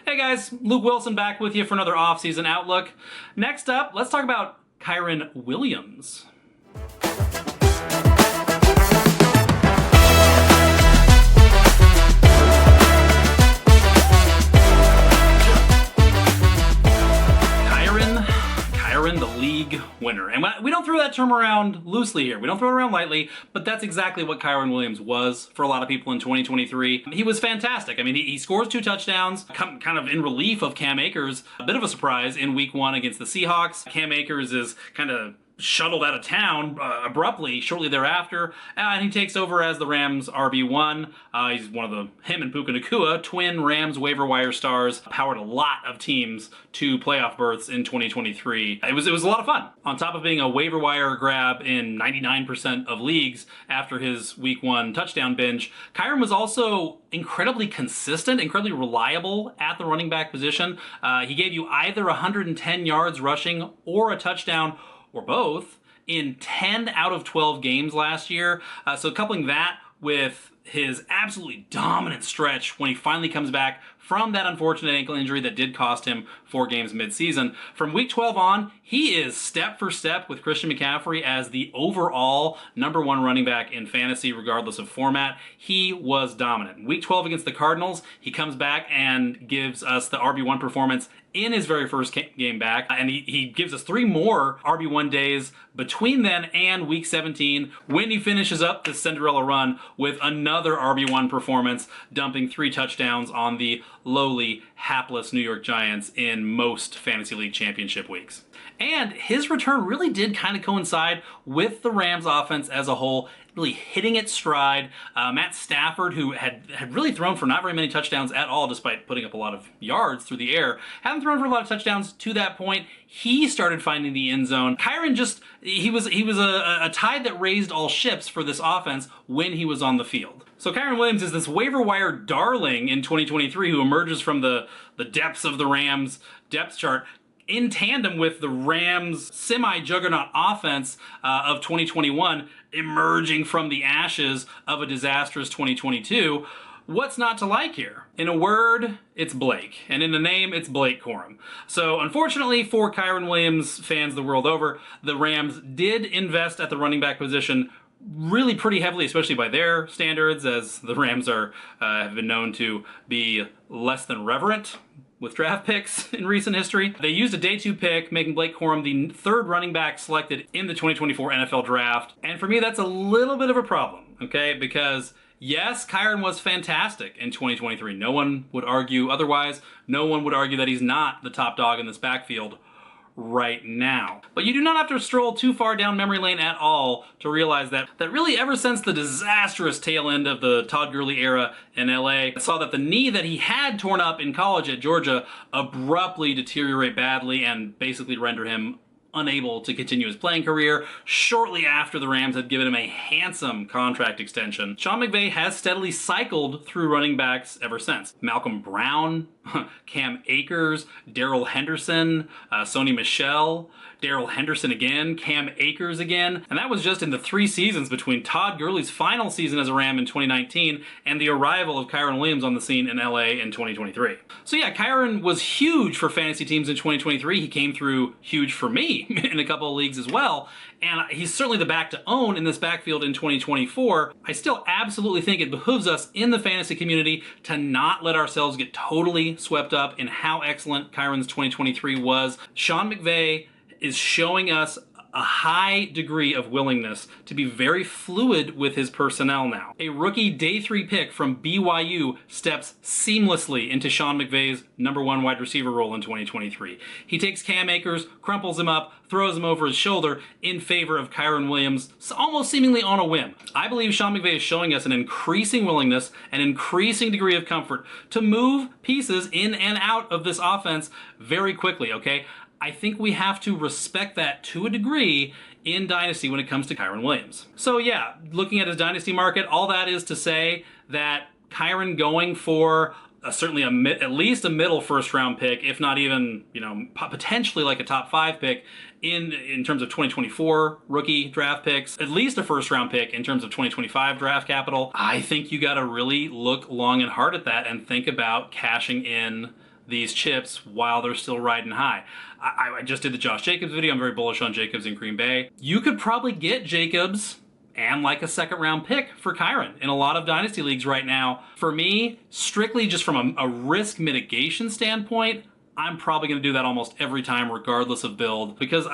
Hey guys, Luke Wilson back with you for another off-season outlook. Next up, let's talk about Kyren Williams. Kyren, the league winner. And we don't throw that term around loosely here. We don't throw it around lightly, but that's exactly what Kyren Williams was for a lot of people in 2023. He was fantastic. I mean, he scores 2 touchdowns, kind of in relief of Cam Akers. A bit of a surprise in week 1 against the Seahawks. Cam Akers is kind of shuttled out of town abruptly shortly thereafter, and he takes over as the Rams RB1. He's one of him and Puka Nacua, twin Rams waiver wire stars, powered a lot of teams to playoff berths in 2023. It was a lot of fun. On top of being a waiver wire grab in 99% of leagues after his week 1 touchdown binge, Kyren was also incredibly consistent, incredibly reliable at the running back position. He gave you either 110 yards rushing or a touchdown, or both, in 10 out of 12 games last year. So coupling that with his absolutely dominant stretch when he finally comes back from that unfortunate ankle injury that did cost him 4 games mid-season. From week 12 on, he is step for step with Christian McCaffrey as the overall #1 running back in fantasy, regardless of format. He was dominant. Week 12 against the Cardinals, he comes back and gives us the RB1 performance in his very first game back, and he gives us 3 more RB1 days between then and week 17 when he finishes up the Cinderella run with another RB1 performance, dumping 3 touchdowns on the lowly, hapless New York Giants in most fantasy league championship weeks. And his return really did kind of coincide with the Rams offense as a whole, really hitting its stride. Matt Stafford, who had really thrown for not very many touchdowns at all, despite putting up a lot of yards through the air, hadn't thrown for a lot of touchdowns to that point. He started finding the end zone. Kyren he was a tide that raised all ships for this offense when he was on the field. So Kyren Williams is this waiver wire darling in 2023 who emerges from the depths of the Rams depth chart in tandem with the Rams semi-juggernaut offense of 2021 emerging from the ashes of a disastrous 2022. What's not to like here? In a word, it's Blake. And in a name, it's Blake Corum. So unfortunately for Kyren Williams fans the world over, the Rams did invest at the running back position really pretty heavily, especially by their standards, as the Rams have been known to be less than reverent with draft picks in recent history. They used a day 2 pick, making Blake Corum the 3rd running back selected in the 2024 NFL draft. And for me, that's a little bit of a problem, okay? Because yes, Kyren was fantastic in 2023. No one would argue otherwise. No one would argue that he's not the top dog in this backfield right now. But you do not have to stroll too far down memory lane at all to realize that really ever since the disastrous tail end of the Todd Gurley era in LA, I saw that the knee that he had torn up in college at Georgia abruptly deteriorate badly and basically render him unable to continue his playing career shortly after the Rams had given him a handsome contract extension. Sean McVay has steadily cycled through running backs ever since. Malcolm Brown, Cam Akers, Darrell Henderson, Sony Michel, Darrell Henderson again, Cam Akers again, and that was just in the 3 seasons between Todd Gurley's final season as a Ram in 2019 and the arrival of Kyren Williams on the scene in LA in 2023. So yeah, Kyren was huge for fantasy teams in 2023. He came through huge for me in a couple of leagues as well, and he's certainly the back to own in this backfield in 2024. I still absolutely think it behooves us in the fantasy community to not let ourselves get totally swept up in how excellent Kyren's 2023 was. Sean McVay is showing us a high degree of willingness to be very fluid with his personnel now. A rookie day 3 pick from BYU steps seamlessly into Sean McVay's #1 wide receiver role in 2023. He takes Cam Akers, crumples him up, throws him over his shoulder in favor of Kyren Williams, almost seemingly on a whim. I believe Sean McVay is showing us an increasing willingness, an increasing degree of comfort to move pieces in and out of this offense very quickly, okay? I think we have to respect that to a degree in Dynasty when it comes to Kyren Williams. So yeah, looking at his Dynasty market, all that is to say that Kyren going for certainly at least a middle first round pick, if not even, potentially like a top 5 pick in terms of 2024 rookie draft picks, at least a first round pick in terms of 2025 draft capital. I think you got to really look long and hard at that and think about cashing in these chips while they're still riding high. I just did the Josh Jacobs video. I'm very bullish on Jacobs in Green Bay. You could probably get Jacobs and like a second round pick for Kyren in a lot of dynasty leagues right now. For me, strictly just from a risk mitigation standpoint, I'm probably going to do that almost every time regardless of build, because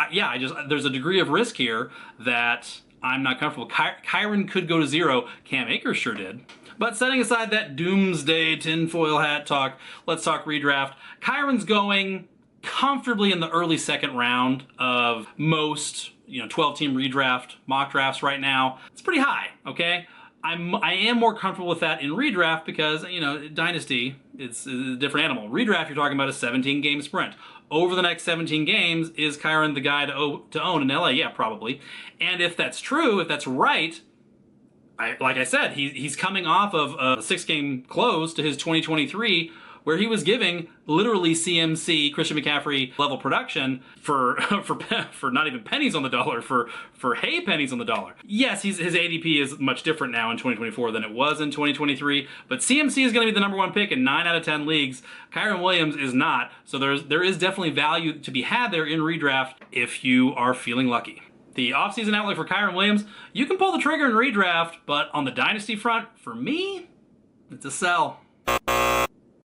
there's a degree of risk here that I'm not comfortable. Kyren could go to 0. Cam Akers sure did. But setting aside that doomsday tinfoil hat talk, let's talk redraft. Kyren's going comfortably in the early second round of most 12-team redraft mock drafts right now. It's pretty high, okay? I am more comfortable with that in redraft because, Dynasty, it's a different animal. Redraft, you're talking about a 17-game sprint. Over the next 17 games, is Kyren the guy to own in LA? Yeah, probably. And if that's true, if that's right, like I said, he's coming off of a 6-game close to his 2023, where he was giving literally CMC, Christian McCaffrey level production for not even pennies on the dollar, for hay pennies on the dollar. Yes, his ADP is much different now in 2024 than it was in 2023, but CMC is going to be the number 1 pick in 9 out of 10 leagues. Kyren Williams is not, so there is definitely value to be had there in redraft if you are feeling lucky. The offseason outlook for Kyren Williams, you can pull the trigger in redraft, but on the dynasty front, for me, it's a sell.